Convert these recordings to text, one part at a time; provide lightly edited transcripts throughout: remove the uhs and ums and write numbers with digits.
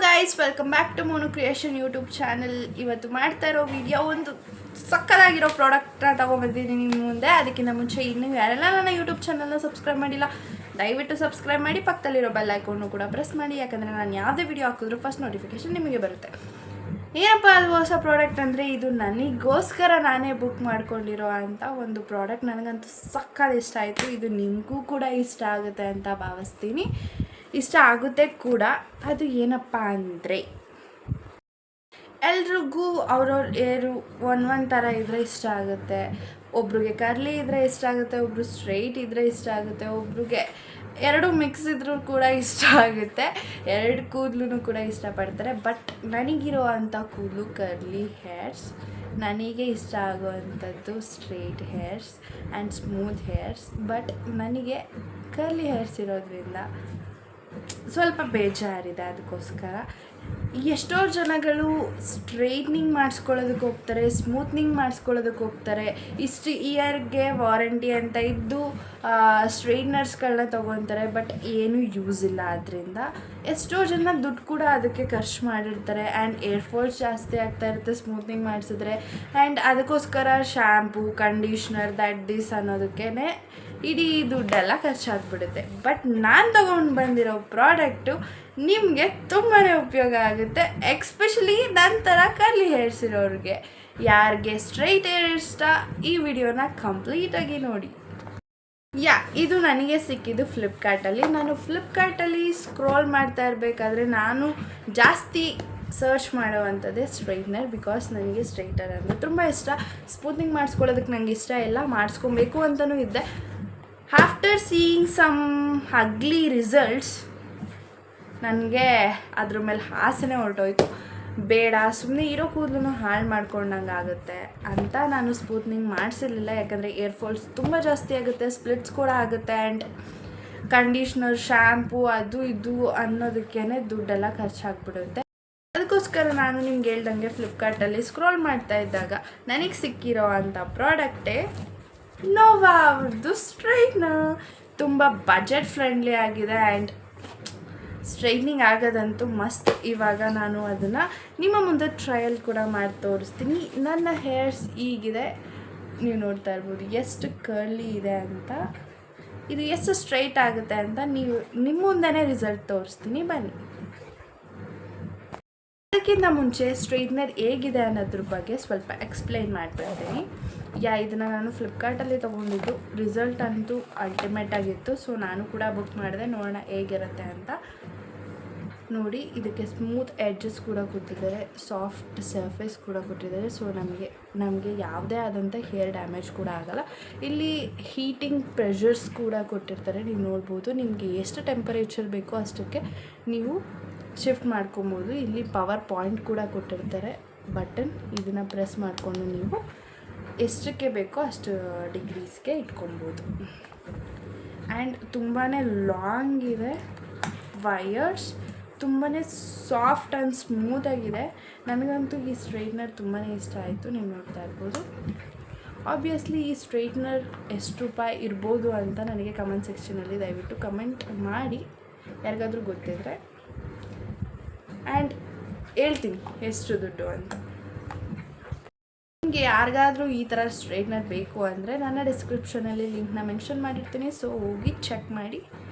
Guys, welcome back to Monu creation YouTube channel. ಇವತ್ತು ಮಾಡ್ತಾ ಇರೋ ವಿಡಿಯೋ ಒಂದು ಸಕ್ಕತ್ತಾಗಿರೋ ಪ್ರಾಡಕ್ಟ್ನ ತೊಗೊಂಬಂದಿದ್ದೀನಿ ನಿಮ್ಮ ಮುಂದೆ. ಅದಕ್ಕಿಂತ ಮುಂಚೆ ಇನ್ನೂ ಯಾರೆಲ್ಲ ನನ್ನ ಯೂಟ್ಯೂಬ್ ಚಾನಲ್ನ ಸಬ್ಸ್ಕ್ರೈಬ್ ಮಾಡಿಲ್ಲ, ದಯವಿಟ್ಟು ಸಬ್ಸ್ಕ್ರೈಬ್ ಮಾಡಿ, ಪಕ್ಕದಲ್ಲಿರೋ ಬೆಲ್ ಐಕಾನ್ನು ಕೂಡ ಪ್ರೆಸ್ ಮಾಡಿ. ಯಾಕಂದರೆ ನಾನು ಯಾವುದೇ ವಿಡಿಯೋ ಹಾಕಿದ್ರೂ ಫಸ್ಟ್ ನೋಟಿಫಿಕೇಷನ್ ನಿಮಗೆ ಬರುತ್ತೆ. ಏನಪ್ಪ ಅದು ಹೊಸ ಪ್ರಾಡಕ್ಟ್ ಅಂದರೆ, ಇದು ನನಗೋಸ್ಕರ ನಾನೇ ಬುಕ್ ಮಾಡ್ಕೊಂಡಿರೋ ಅಂಥ ಒಂದು ಪ್ರಾಡಕ್ಟ್. ನನಗಂತೂ ಸಕ್ಕತ್ ಇಷ್ಟ ಆಯಿತು. ಇದು ನಿಮಗೂ ಕೂಡ ಇಷ್ಟ ಆಗುತ್ತೆ ಅಂತ ಭಾವಿಸ್ತೀನಿ, ಇಷ್ಟ ಆಗುತ್ತೆ ಕೂಡ. ಅದು ಏನಪ್ಪ ಅಂದರೆ, ಎಲ್ರಿಗೂ ಅವ್ರವ್ರ ಏರು ಒಂದೊಂದು ಥರ ಇದ್ದರೆ ಇಷ್ಟ ಆಗುತ್ತೆ. ಒಬ್ರಿಗೆ ಕರ್ಲಿ ಇದ್ದರೆ ಇಷ್ಟ ಆಗುತ್ತೆ, ಒಬ್ರು ಸ್ಟ್ರೈಟ್ ಇದ್ದರೆ ಇಷ್ಟ ಆಗುತ್ತೆ, ಒಬ್ರಿಗೆ ಎರಡು ಮಿಕ್ಸ್ ಇದ್ರೂ ಕೂಡ ಇಷ್ಟ ಆಗುತ್ತೆ, ಎರಡು ಕೂದಲು ಕೂಡ ಇಷ್ಟಪಡ್ತಾರೆ. ಬಟ್ ನನಗಿರೋ ಅಂಥ ಕೂದಲು ಕರ್ಲಿ ಹೇರ್ಸ್, ನನಗೆ ಇಷ್ಟ ಆಗುವಂಥದ್ದು straight hairs and smooth hairs. But ನನಗೆ ಕರ್ಲಿ ಹೇರ್ಸ್ ಇರೋದ್ರಿಂದ ಸ್ವಲ್ಪ ಬೇಜಾರಿದೆ. ಅದಕ್ಕೋಸ್ಕರ ಎಷ್ಟೋ ಜನಗಳು ಸ್ಟ್ರೈಟ್ನಿಂಗ್ ಮಾಡಿಸ್ಕೊಳ್ಳೋದಕ್ಕೆ ಹೋಗ್ತಾರೆ, ಸ್ಮೂತ್ನಿಂಗ್ ಮಾಡಿಸ್ಕೊಳ್ಳೋದಕ್ಕೆ ಹೋಗ್ತಾರೆ. ಇಷ್ಟು ಇಯರ್ಗೆ ವಾರಂಟಿ ಅಂತ ಇದ್ದು ಸ್ಟ್ರೈಟ್ನರ್ಸ್ಗಳನ್ನ ತೊಗೊತಾರೆ. ಬಟ್ ಏನೂ ಯೂಸ್ ಇಲ್ಲ ಅದರಿಂದ. ಎಷ್ಟೋ ಜನ ದುಡ್ಡು ಕೂಡ ಅದಕ್ಕೆ ಖರ್ಚು ಮಾಡಿರ್ತಾರೆ ಆ್ಯಂಡ್ ಏರ್ ಫಾಲ್ಸ್ ಜಾಸ್ತಿ ಆಗ್ತಾ ಇರುತ್ತೆ ಸ್ಮೂತ್ನಿಂಗ್ ಮಾಡಿಸಿದ್ರೆ. ಆ್ಯಂಡ್ ಅದಕ್ಕೋಸ್ಕರ ಶ್ಯಾಂಪು, ಕಂಡೀಷ್ನರ್, ದಟ್ ದಿಸ್ ಅನ್ನೋದಕ್ಕೇ ಇಡೀ ದುಡ್ಡೆಲ್ಲ ಖರ್ಚಾಗ್ಬಿಡುತ್ತೆ. ಬಟ್ ನಾನು ತೊಗೊಂಡು ಬಂದಿರೋ ಪ್ರಾಡಕ್ಟು ನಿಮಗೆ ತುಂಬಾ ಉಪಯೋಗ ಆಗುತ್ತೆ, ಎಕ್ಸ್ಪೆಷಲಿ ನನ್ನ ಥರ ಕರ್ಲಿ ಹೇರ್ಸ್ ಇರೋರಿಗೆ. ಯಾರಿಗೆ ಸ್ಟ್ರೈಟ್ ಹೇರ್ ಇಷ್ಟ, ಈ ವಿಡಿಯೋನ ಕಂಪ್ಲೀಟಾಗಿ ನೋಡಿ. ಇದು ನನಗೆ ಸಿಕ್ಕಿದ್ದು ಫ್ಲಿಪ್ಕಾರ್ಟಲ್ಲಿ. ನಾನು ಫ್ಲಿಪ್ಕಾರ್ಟಲ್ಲಿ ಸ್ಕ್ರೋಲ್ ಮಾಡ್ತಾ ಇರಬೇಕಾದ್ರೆ ನಾನು ಜಾಸ್ತಿ ಸರ್ಚ್ ಮಾಡೋವಂಥದ್ದೇ ಸ್ಟ್ರೈಟ್ನರ್. ಬಿಕಾಸ್ ನನಗೆ ಸ್ಟ್ರೈಟರ್ ಅಂದರೆ ತುಂಬ ಇಷ್ಟ. ಸ್ಮೂತ್ನಿಂಗ್ ಮಾಡಿಸ್ಕೊಳ್ಳೋದಕ್ಕೆ ನನಗೆ ಇಷ್ಟ ಇಲ್ಲ, ಮಾಡಿಸ್ಕೊಬೇಕು ಅಂತಲೂ ಇದ್ದೆ. ಆಫ್ಟರ್ ಸೀಯಿಂಗ್ ಸಮ್ ಅಗ್ಲಿ ರಿಸಲ್ಟ್ಸ್ ನನಗೆ ಅದ್ರ ಮೇಲೆ ಆಸೆನೇ ಹೊರಟೋಯ್ತು. ಬೇಡ, ಸುಮ್ಮನೆ ಇರೋ ಕೂದಲು ಹಾಳು ಮಾಡ್ಕೊಂಡಂಗೆ ಆಗುತ್ತೆ ಅಂತ ನಾನು ಸ್ಮೂತ್ನಿಂಗ್ ಮಾಡಿಸಿರಲಿಲ್ಲ. ಯಾಕಂದರೆ ಏರ್ ಫಾಲ್ಸ್ ತುಂಬ ಜಾಸ್ತಿ ಆಗುತ್ತೆ, ಸ್ಪ್ಲಿಟ್ಸ್ ಕೂಡ ಆಗುತ್ತೆ, ಆ್ಯಂಡ್ ಕಂಡೀಷ್ನರ್, ಶ್ಯಾಂಪು, ಅದು ಇದು ಅನ್ನೋದಕ್ಕೇ ದುಡ್ಡೆಲ್ಲ ಖರ್ಚಾಗ್ಬಿಡುತ್ತೆ. ಅದಕ್ಕೋಸ್ಕರ ನಾನು ನಿಮ್ಗೆ ಹೇಳ್ದಂಗೆ ಫ್ಲಿಪ್ಕಾರ್ಟಲ್ಲಿ ಸ್ಕ್ರೋಲ್ ಮಾಡ್ತಾ ಇದ್ದಾಗ ನನಗೆ ಸಿಕ್ಕಿರೋ ಅಂಥ ಪ್ರಾಡಕ್ಟೇ ನೋವಾ ಅವ್ರದ್ದು ಸ್ಟ್ರೈಟ್ನರ್. ತುಂಬ ಬಜೆಟ್ ಫ್ರೆಂಡ್ಲಿ ಆಗಿದೆ ಆ್ಯಂಡ್ ಸ್ಟ್ರೈಟ್ನಿಂಗ್ ಆಗೋದಂತೂ ಮಸ್ತ್. ಇವಾಗ ನಾನು ಅದನ್ನು ನಿಮ್ಮ ಮುಂದೆ ಟ್ರಯಲ್ ಕೂಡ ಮಾಡಿ ತೋರಿಸ್ತೀನಿ. ನನ್ನ ಹೇರ್ಸ್ ಈಗಿದೆ, ನೀವು ನೋಡ್ತಾ ಇರ್ಬೋದು ಎಷ್ಟು ಕರ್ಲಿ ಇದೆ ಅಂತ. ಇದು ಎಷ್ಟು ಸ್ಟ್ರೈಟ್ ಆಗುತ್ತೆ ಅಂತ ನಿಮ್ಮ ಮುಂದೆನೇ ರಿಸಲ್ಟ್ ತೋರಿಸ್ತೀನಿ, ಬನ್ನಿ. ಅದಕ್ಕಿಂತ ಮುಂಚೆ ಸ್ಟ್ರೈಟ್ನರ್ ಹೇಗಿದೆ ಅನ್ನೋದ್ರ ಬಗ್ಗೆ ಸ್ವಲ್ಪ ಎಕ್ಸ್ಪ್ಲೈನ್ ಮಾಡಿಬಿಡ್ತೀನಿ. ಇದನ್ನು ನಾನು ಫ್ಲಿಪ್ಕಾರ್ಟಲ್ಲಿ ತೊಗೊಂಡಿದ್ದು. ರಿಸಲ್ಟ್ ಅಂತೂ ಅಲ್ಟಿಮೇಟ್ ಆಗಿತ್ತು. ಸೊ ನಾನು ಕೂಡ ಬುಕ್ ಮಾಡಿದೆ, ನೋಡೋಣ ಹೇಗಿರುತ್ತೆ ಅಂತ. ನೋಡಿ, ಇದಕ್ಕೆ ಸ್ಮೂತ್ ಎಡ್ಜಸ್ ಕೂಡ ಕೊಟ್ಟಿದ್ದಾರೆ, ಸಾಫ್ಟ್ ಸರ್ಫೇಸ್ ಕೂಡ ಕೊಟ್ಟಿದ್ದಾರೆ. ಸೊ ನಮಗೆ ಯಾವುದೇ ಆದಂಥ ಹೇರ್ ಡ್ಯಾಮೇಜ್ ಕೂಡ ಆಗೋಲ್ಲ. ಇಲ್ಲಿ ಹೀಟಿಂಗ್ ಪ್ರೆಷರ್ಸ್ ಕೂಡ ಕೊಟ್ಟಿರ್ತಾರೆ, ನೀವು ನೋಡ್ಬೋದು. ನಿಮಗೆ ಎಷ್ಟು ಟೆಂಪರೇಚರ್ ಬೇಕೋ ಅಷ್ಟಕ್ಕೆ ನೀವು ಶಿಫ್ಟ್ ಮಾಡ್ಕೊಬೋದು. ಇಲ್ಲಿ ಪವರ್ ಪಾಯಿಂಟ್ ಕೂಡ ಕೊಟ್ಟಿರ್ತಾರೆ, ಬಟನ್. ಇದನ್ನು ಪ್ರೆಸ್ ಮಾಡಿಕೊಂಡು ನೀವು ಎಷ್ಟಕ್ಕೆ ಬೇಕೋ ಅಷ್ಟು ಡಿಗ್ರೀಸ್ಗೆ ಇಟ್ಕೊಬೋದು. ಆ್ಯಂಡ್ ತುಂಬಾ ಲಾಂಗ್ ಇದೆ ವಯರ್ಸ್, ತುಂಬಾ ಸಾಫ್ಟ್ ಆ್ಯಂಡ್ ಸ್ಮೂತಾಗಿದೆ. ನನಗಂತೂ ಈ ಸ್ಟ್ರೈಟ್ನರ್ ತುಂಬಾ ಇಷ್ಟ ಆಯಿತು, ನೀವು ನೋಡ್ತಾ ಇರ್ಬೋದು. ಆಬ್ವಿಯಸ್ಲಿ ಈ ಸ್ಟ್ರೈಟ್ನರ್ ಎಷ್ಟು ರೂಪಾಯಿ ಇರ್ಬೋದು ಅಂತ ನನಗೆ ಕಮೆಂಟ್ ಸೆಕ್ಷನಲ್ಲಿ ದಯವಿಟ್ಟು ಕಮೆಂಟ್ ಮಾಡಿ, ಯಾರಿಗಾದರೂ ಗೊತ್ತಿದ್ರೆ. ಆ್ಯಂಡ್ ಹೇಳ್ತೀನಿ ಎಷ್ಟು ದುಡ್ಡು ಅಂತ. ನಿಮಗೆ ಯಾರಿಗಾದರೂ ಈ ಥರ ಸ್ಟ್ರೈಟ್ನರ್ ಬೇಕು ಅಂದರೆ ನನ್ನ ಡಿಸ್ಕ್ರಿಪ್ಷನಲ್ಲಿ ಲಿಂಕ್ನ ಮೆನ್ಷನ್ ಮಾಡಿರ್ತೀನಿ. ಸೊ ಹೋಗಿ ಚೆಕ್ ಮಾಡಿ,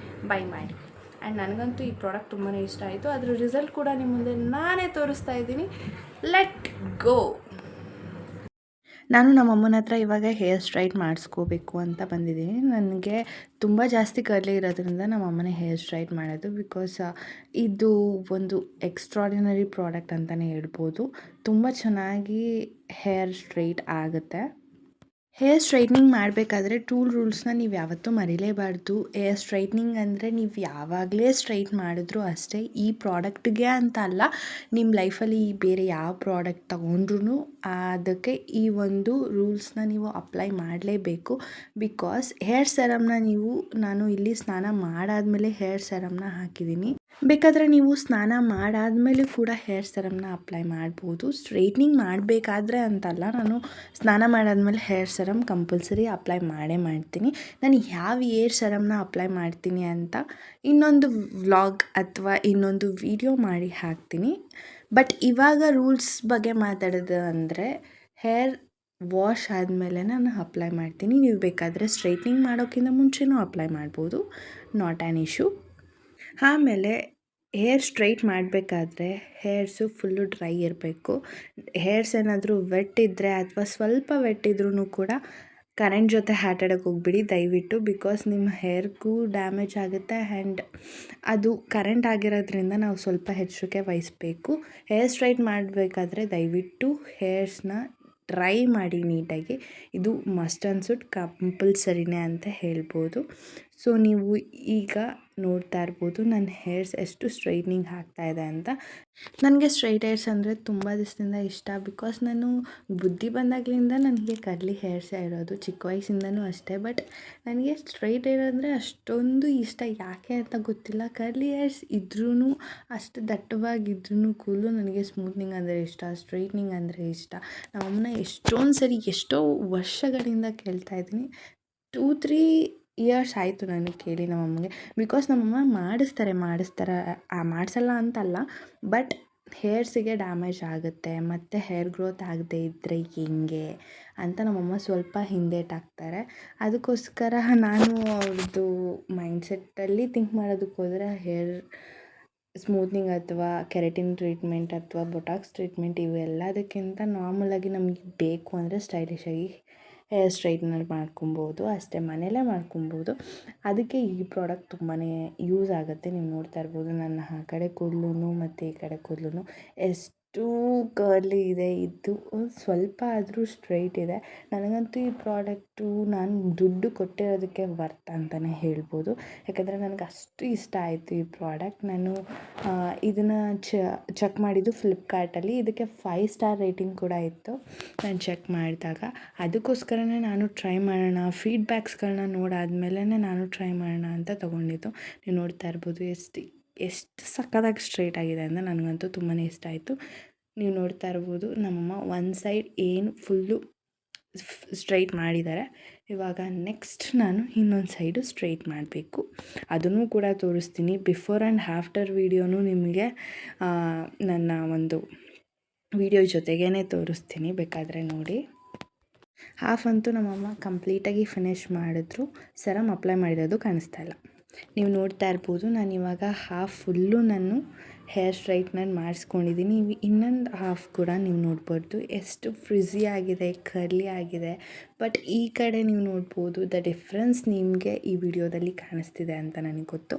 ಬೈ ಮಾಡಿ. ಆ್ಯಂಡ್ ನನಗಂತೂ ಈ ಪ್ರಾಡಕ್ಟ್ ತುಂಬಾ ಇಷ್ಟ ಆಯಿತು. ಅದರ ರಿಸಲ್ಟ್ ಕೂಡ ನಿಮ್ಮ ಮುಂದೆ ನಾನೇ ತೋರಿಸ್ತಾ ಇದ್ದೀನಿ. Let go. ನಾನು ನಮ್ಮ ಅಮ್ಮನ ಹತ್ರ ಇವಾಗ ಹೇರ್ ಸ್ಟ್ರೈಟ್ ಮಾಡಿಸ್ಕೋಬೇಕು ಅಂತ ಬಂದಿದ್ದೀನಿ. ನನಗೆ ತುಂಬ ಜಾಸ್ತಿ ಕರ್ಲಿ ಇರೋದ್ರಿಂದ ನಮ್ಮ ಅಮ್ಮನೇ ಹೇರ್ ಸ್ಟ್ರೈಟ್ ಮಾಡೋದು. ಬಿಕಾಸ್ ಇದು ಒಂದು ಎಕ್ಸ್ಟ್ರಾರ್ಡಿನರಿ ಪ್ರಾಡಕ್ಟ್ ಅಂತಲೇ ಹೇಳ್ಬೋದು. ತುಂಬ ಚೆನ್ನಾಗಿ ಹೇರ್ ಸ್ಟ್ರೈಟ್ ಆಗುತ್ತೆ. ಹೇರ್ ಸ್ಟ್ರೈಟ್ನಿಂಗ್ ಮಾಡಬೇಕಾದ್ರೆ ರೂಲ್ಸ್ನ ನೀವು ಯಾವತ್ತೂ ಮರಿಲೇಬಾರ್ದು. ಹೇರ್ ಸ್ಟ್ರೈಟ್ನಿಂಗ್ ಅಂದರೆ ನೀವು ಯಾವಾಗಲೇ ಸ್ಟ್ರೈಟ್ ಮಾಡಿದ್ರೂ ಅಷ್ಟೇ, ಈ ಪ್ರಾಡಕ್ಟ್ಗೆ ಅಂತ ಅಲ್ಲ, ನಿಮ್ಮ ಲೈಫಲ್ಲಿ ಬೇರೆ ಯಾವ ಪ್ರಾಡಕ್ಟ್ ತೊಗೊಂಡ್ರೂ ಅದಕ್ಕೆ ಈ ಒಂದು ರೂಲ್ಸ್ನ ನೀವು ಅಪ್ಲೈ ಮಾಡಲೇಬೇಕು. ಬಿಕಾಸ್ ಹೇರ್ ಸೆರಮ್ನ ನಾನು ಇಲ್ಲಿ ಸ್ನಾನ ಮಾಡಾದಮೇಲೆ ಹೇರ್ ಸೆರಮ್ನ ಹಾಕಿದ್ದೀನಿ. ಬೇಕಾದರೆ ನೀವು ಸ್ನಾನ ಮಾಡಾದ್ಮೇಲೂ ಕೂಡ ಹೇರ್ ಸೆರಮ್ನ ಅಪ್ಲೈ ಮಾಡ್ಬೋದು. ಸ್ಟ್ರೈಟ್ನಿಂಗ್ ಮಾಡಬೇಕಾದ್ರೆ ಅಂತಲ್ಲ, ನಾನು ಸ್ನಾನ ಮಾಡಾದ್ಮೇಲೆ ಹೇರ್ ಸೆರಮ್ ಕಂಪಲ್ಸರಿ ಅಪ್ಲೈ ಮಾಡೇ ಮಾಡ್ತೀನಿ. ನಾನು ಯಾವ ಹೇರ್ ಸೆರಮ್ನ ಅಪ್ಲೈ ಮಾಡ್ತೀನಿ ಅಂತ ಇನ್ನೊಂದು ವ್ಲಾಗ್ ಅಥವಾ ಇನ್ನೊಂದು ವಿಡಿಯೋ ಮಾಡಿ ಹಾಕ್ತೀನಿ. ಬಟ್ ಇವಾಗ ರೂಲ್ಸ್ ಬಗ್ಗೆ ಮಾತಾಡೋದು ಅಂದರೆ ಹೇರ್ ವಾಶ್ ಆದಮೇಲೆ ನಾನು ಅಪ್ಲೈ ಮಾಡ್ತೀನಿ. ನೀವು ಬೇಕಾದರೆ ಸ್ಟ್ರೈಟ್ನಿಂಗ್ ಮಾಡೋಕ್ಕಿಂತ ಮುಂಚೆನೂ ಅಪ್ಲೈ ಮಾಡ್ಬೋದು, ನಾಟ್ ಆ್ಯನ್ ಇಶ್ಯೂ. ಆಮೇಲೆ ಹೇರ್ ಸ್ಟ್ರೈಟ್ ಮಾಡಬೇಕಾದ್ರೆ ಹೇರ್ಸು ಫುಲ್ಲು ಡ್ರೈ ಇರಬೇಕು. ಹೇರ್ಸ್ ಏನಾದರೂ ವೆಟ್ ಇದ್ದರೆ ಅಥವಾ ಸ್ವಲ್ಪ ವೆಟ್ ಇದ್ರೂ ಕೂಡ ಕರೆಂಟ್ ಜೊತೆ ಆಟಾಡೋಕ್ಕೆ ಹೋಗ್ಬಿಡಿ ದಯವಿಟ್ಟು. ಬಿಕಾಸ್ ನಿಮ್ಮ ಹೇರ್ಗೂ ಡ್ಯಾಮೇಜ್ ಆಗುತ್ತೆ ಆ್ಯಂಡ್ ಅದು ಕರೆಂಟ್ ಆಗಿರೋದ್ರಿಂದ ನಾವು ಸ್ವಲ್ಪ ಎಚ್ಚರಿಕೆ ವಹಿಸಬೇಕು. ಹೇರ್ ಸ್ಟ್ರೈಟ್ ಮಾಡಬೇಕಾದ್ರೆ ದಯವಿಟ್ಟು ಹೇರ್ಸ್ನ ಡ್ರೈ ಮಾಡಿ ನೀಟಾಗಿ. ಇದು ಮಸ್ಟ್ ಆ್ಯಂಡ್ ಶುಡ್ ಕಂಪಲ್ಸರಿನೇ ಅಂತ ಹೇಳ್ಬೋದು. ಸೊ ನೀವು ಈಗ ನೋಡ್ತಾ ಇರ್ಬೋದು ನನ್ನ ಹೇರ್ಸ್ ಎಷ್ಟು ಸ್ಟ್ರೈಟ್ನಿಂಗ್ ಆಗ್ತಾಯಿದೆ ಅಂತ. ನನಗೆ ಸ್ಟ್ರೈಟ್ ಹೇರ್ಸ್ ಅಂದರೆ ತುಂಬ ದಿವಸದಿಂದ ಇಷ್ಟ. ಬಿಕಾಸ್ ನಾನು ಬುದ್ಧಿ ಬಂದಾಗಲಿಂದ ನನಗೆ ಕರ್ಲಿ ಹೇರ್ಸೇ ಇರೋದು, ಚಿಕ್ಕ ವಯಸ್ಸಿಂದನೂ ಅಷ್ಟೇ. ಬಟ್ ನನಗೆ ಸ್ಟ್ರೈಟ್ ಹೇರ್ ಅಂದರೆ ಅಷ್ಟೊಂದು ಇಷ್ಟ, ಯಾಕೆ ಅಂತ ಗೊತ್ತಿಲ್ಲ. ಕರ್ಲಿ ಹೇರ್ಸ್ ಇದ್ರೂ ಅಷ್ಟು ದಟ್ಟವಾಗಿದ್ರೂ ಕೂದಲು ನನಗೆ ಸ್ಮೂತ್ನಿಂಗ್ ಅಂದರೆ ಇಷ್ಟ, ಸ್ಟ್ರೈಟ್ನಿಂಗ್ ಅಂದರೆ ಇಷ್ಟ. ನಮ್ಮಮ್ಮನ ಎಷ್ಟೊಂದು ಸರಿ ಎಷ್ಟೋ ವರ್ಷಗಳಿಂದ ಕೇಳ್ತಾ ಇದ್ದೀನಿ. 2-3 ಇಯರ್ಸ್ ಆಯಿತು ನನಗೆ ಕೇಳಿ ನಮ್ಮಮ್ಮಗೆ. ಬಿಕಾಸ್ ನಮ್ಮಮ್ಮ ಮಾಡಿಸಲ್ಲ ಅಂತಲ್ಲ, ಬಟ್ ಹೇರ್ಸಿಗೆ ಡ್ಯಾಮೇಜ್ ಆಗುತ್ತೆ ಮತ್ತು ಹೇರ್ ಗ್ರೋತ್ ಆಗದೆ ಇದ್ದರೆ ಹೆಂಗೆ ಅಂತ ನಮ್ಮಮ್ಮ ಸ್ವಲ್ಪ ಹಿಂದೇಟಾಕ್ತಾರೆ. ಅದಕ್ಕೋಸ್ಕರ ನಾನು ಅವ್ರದ್ದು ಮೈಂಡ್ಸೆಟ್ಟಲ್ಲಿ ಥಿಂಕ್ ಮಾಡೋದಕ್ಕೆ ಹೋದರೆ ಹೇರ್ ಸ್ಮೂತ್ನಿಂಗ್ ಅಥವಾ ಕೆರಾಟಿನ್ ಟ್ರೀಟ್ಮೆಂಟ್ ಅಥವಾ ಬೊಟಾಕ್ಸ್ ಟ್ರೀಟ್ಮೆಂಟ್ ಇವೆಲ್ಲದಕ್ಕಿಂತ ನಾರ್ಮಲಾಗಿ ನಮಗೆ ಬೇಕು ಅಂದರೆ ಸ್ಟೈಲಿಶಾಗಿ ಹೇರ್ ಸ್ಟ್ರೈಟ್ನರ್ ಮಾಡ್ಕೊಬೋದು, ಅಷ್ಟೇ ಮನೆಯಲ್ಲೇ ಮಾಡ್ಕೊಬೋದು. ಅದಕ್ಕೆ ಈ ಪ್ರಾಡಕ್ಟ್ ತುಂಬಾ ಯೂಸ್ ಆಗುತ್ತೆ. ನೀವು ನೋಡ್ತಾ ಇರ್ಬೋದು ನನ್ನ ಆ ಕಡೆ ಕೂದಲು ಮತ್ತು ಈ ಕಡೆ ಕೂದಲು ಎಷ್ಟು ಕರ್ಲಿ ಇದೆ. ಇದು ಸ್ವಲ್ಪ ಆದರೂ ಸ್ಟ್ರೈಟ್ ಇದೆ. ನನಗಂತೂ ಈ ಪ್ರಾಡಕ್ಟು ನಾನು ದುಡ್ಡು ಕೊಟ್ಟಿರೋದಕ್ಕೆ ವರ್ತ್ ಅಂತಲೇ ಹೇಳ್ಬೋದು. ಯಾಕಂದರೆ ನನಗೆ ಅಷ್ಟು ಇಷ್ಟ ಆಯಿತು ಈ ಪ್ರಾಡಕ್ಟ್. ನಾನು ಇದನ್ನು ಚೆಕ್ ಮಾಡಿದ್ದು ಫ್ಲಿಪ್ಕಾರ್ಟಲ್ಲಿ. ಇದಕ್ಕೆ 5 ಸ್ಟಾರ್ ರೇಟಿಂಗ್ ಕೂಡ ಇತ್ತು ನಾನು ಚೆಕ್ ಮಾಡಿದಾಗ. ಅದಕ್ಕೋಸ್ಕರನೇ ನಾನು ಟ್ರೈ ಮಾಡೋಣ, ಫೀಡ್ಬ್ಯಾಕ್ಸ್ಗಳನ್ನ ನೋಡಾದ್ಮೇಲೆ ನಾನು ಟ್ರೈ ಮಾಡೋಣ ಅಂತ ತೊಗೊಂಡಿದ್ದು. ನೀವು ನೋಡ್ತಾ ಇರ್ಬೋದು ಎಷ್ಟು ಸಕ್ಕತ್ತಾಗಿ ಸ್ಟ್ರೈಟ್ ಆಗಿದೆ ಅಂತ. ನನಗಂತೂ ತುಂಬಾ ಇಷ್ಟ ಆಯಿತು. ನೀವು ನೋಡ್ತಾ ಇರ್ಬೋದು ನಮ್ಮಮ್ಮ ಒಂದು ಸೈಡ್ ಏನು ಫುಲ್ಲು ಸ್ಟ್ರೈಟ್ ಮಾಡಿದ್ದಾರೆ. ಇವಾಗ ನೆಕ್ಸ್ಟ್ ನಾನು ಇನ್ನೊಂದು ಸೈಡು ಸ್ಟ್ರೈಟ್ ಮಾಡಬೇಕು, ಅದನ್ನು ಕೂಡ ತೋರಿಸ್ತೀನಿ. ಬಿಫೋರ್ ಆ್ಯಂಡ್ ಆಫ್ಟರ್ ವೀಡಿಯೋನು ನಿಮಗೆ ನನ್ನ ಒಂದು ವಿಡಿಯೋ ಜೊತೆಗೇ ತೋರಿಸ್ತೀನಿ, ಬೇಕಾದರೆ ನೋಡಿ. ಹಾಫ್ ಅಂತೂ ನಮ್ಮಮ್ಮ ಕಂಪ್ಲೀಟಾಗಿ ಫಿನಿಷ್ ಮಾಡಿದ್ರು, ಸೆರಮ್ ಅಪ್ಲೈ ಮಾಡಿರೋದು ಕಾಣಿಸ್ತಾ ಇಲ್ಲ. ನೀವು ನೋಡ್ತಾ ಇರ್ಬೋದು ನಾನಿವಾಗ ಹಾಫ್ ಫುಲ್ಲು ನಾನು ಹೇರ್ ಸ್ಟ್ರೈಟ್ನರ್ ಮಾಡಿಸ್ಕೊಂಡಿದ್ದೀನಿ. ಇನ್ನೊಂದು ಹಾಫ್ ಕೂಡ ನೀವು ನೋಡ್ಬೋದು ಎಷ್ಟು ಫ್ರಿಝಿ ಆಗಿದೆ, ಕರ್ಲಿ ಆಗಿದೆ. ಬಟ್ ಈ ಕಡೆ ನೀವು ನೋಡ್ಬೋದು ದ ಡಿಫ್ರೆನ್ಸ್ ನಿಮಗೆ ಈ ವಿಡಿಯೋದಲ್ಲಿ ಕಾಣಿಸ್ತಿದೆ ಅಂತ ನನಗೆ ಗೊತ್ತು.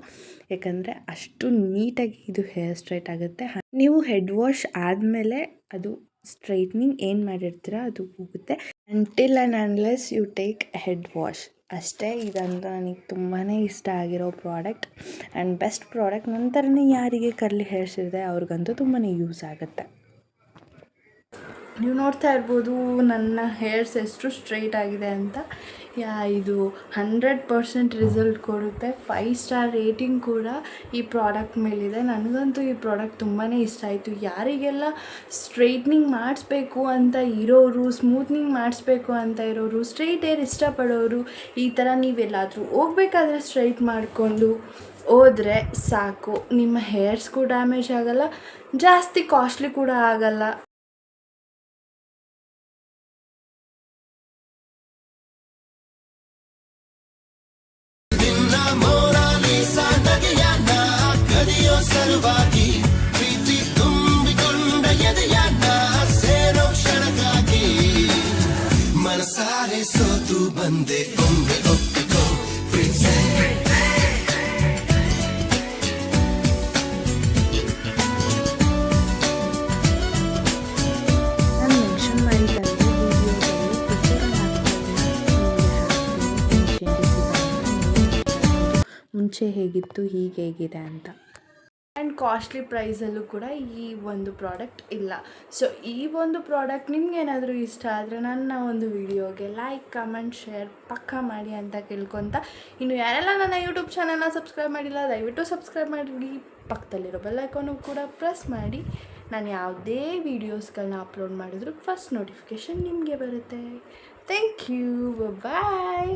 ಯಾಕಂದರೆ ಅಷ್ಟು ನೀಟಾಗಿ ಇದು ಹೇರ್ ಸ್ಟ್ರೈಟ್ ಆಗುತ್ತೆ. ನೀವು ಹೆಡ್ ವಾಶ್ ಆದಮೇಲೆ ಅದು ಸ್ಟ್ರೈಟ್ನಿಂಗ್ ಏನು ಮಾಡಿರ್ತೀರ ಅದು ಹೋಗುತ್ತೆ. Until and unless you take head wash ಅಷ್ಟೇ. ಇದಂತೂ ನನಗೆ ತುಂಬಾ ಇಷ್ಟ ಆಗಿರೋ ಪ್ರಾಡಕ್ಟ್ ಆ್ಯಂಡ್ ಬೆಸ್ಟ್ ಪ್ರಾಡಕ್ಟ್. ನಂತರನೇ ಯಾರಿಗೆ ಕರ್ಲಿ ಹೇರ್ಸ್ ಇದೆ ಅವ್ರಿಗಂತೂ ತುಂಬಾ ಯೂಸ್ ಆಗುತ್ತೆ. ನೀವು ನೋಡ್ತಾ ಇರ್ಬೋದು ನನ್ನ ಹೇರ್ಸ್ ಎಷ್ಟು ಸ್ಟ್ರೈಟ್ ಆಗಿದೆ ಅಂತ. ಇದು 100% ರಿಸಲ್ಟ್ ಕೊಡುತ್ತೆ. 5 ಸ್ಟಾರ್ ರೇಟಿಂಗ್ ಕೂಡ ಈ ಪ್ರಾಡಕ್ಟ್ ಮೇಲಿದೆ. ನನಗಂತೂ ಈ ಪ್ರಾಡಕ್ಟ್ ತುಂಬಾ ಇಷ್ಟ ಆಯಿತು. ಯಾರಿಗೆಲ್ಲ ಸ್ಟ್ರೈಟ್ನಿಂಗ್ ಮಾಡಿಸ್ಬೇಕು ಅಂತ ಇರೋರು, ಸ್ಮೂತ್ನಿಂಗ್ ಮಾಡಿಸ್ಬೇಕು ಅಂತ ಇರೋರು, ಸ್ಟ್ರೈಟ್ ಹೇರ್ ಇಷ್ಟಪಡೋರು, ಈ ಥರ ನೀವೆಲ್ಲಾದರೂ ಹೋಗ್ಬೇಕಾದ್ರೆ ಸ್ಟ್ರೈಟ್ ಮಾಡಿಕೊಂಡು ಹೋದರೆ ಸಾಕು. ನಿಮ್ಮ ಹೇರ್ಸ್ಗೂ ಡ್ಯಾಮೇಜ್ ಆಗೋಲ್ಲ, ಜಾಸ್ತಿ ಕಾಸ್ಟ್ಲಿ ಕೂಡ ಆಗೋಲ್ಲ. ಸಲುವಾಗಿ ಪ್ರೀತಿ ತುಂಬಿಕೊಂಡ ಎದೆಯನ್ನ ಸೇರೋ ಕ್ಷಣಕ್ಕಾಗಿ ಮನಸಾರೆ ಸೋತು ಬಂದೆ ಒಮ್ಮೆ ಒಪ್ಪಿಕೋ ಪ್ರೀತಿ. ನಾನು ಮೆನ್ಷನ್ ಮಾಡಿದ್ದಂತೆ ವಿಡಿಯೋದಲ್ಲಿ ಮುಂಚೆ ಹೇಗಿತ್ತು ಹೀಗೆ ಹೇಗಿದೆ ಅಂತ. ಆ್ಯಂಡ್ ಕಾಸ್ಟ್ಲಿ ಪ್ರೈಸಲ್ಲೂ ಕೂಡ ಈ ಒಂದು ಪ್ರಾಡಕ್ಟ್ ಇಲ್ಲ. ಸೊ ಈ ಒಂದು ಪ್ರಾಡಕ್ಟ್ ನಿಮ್ಗೇನಾದರೂ ಇಷ್ಟ ಆದರೆ ನನ್ನ ಒಂದು ವಿಡಿಯೋಗೆ ಲೈಕ್, ಕಮೆಂಟ್, ಶೇರ್ ಪಕ್ಕಾ ಮಾಡಿ ಅಂತ ಕೇಳ್ಕೊತ, ಇನ್ನು ಯಾರೆಲ್ಲ ನನ್ನ ಯೂಟ್ಯೂಬ್ ಚಾನಲ್ನ ಸಬ್ಸ್ಕ್ರೈಬ್ ಮಾಡಿಲ್ಲ ದಯವಿಟ್ಟು ಸಬ್ಸ್ಕ್ರೈಬ್ ಮಾಡಿ, ಪಕ್ಕದಲ್ಲಿರೋ ಬೆಲ್ ಐಕಾನು ಕೂಡ ಪ್ರೆಸ್ ಮಾಡಿ. ನಾನು ಯಾವುದೇ ವೀಡಿಯೋಸ್ಗಳನ್ನ ಅಪ್ಲೋಡ್ ಮಾಡಿದ್ರು ಫಸ್ಟ್ ನೋಟಿಫಿಕೇಷನ್ ನಿಮಗೆ ಬರುತ್ತೆ. Thank you, bye.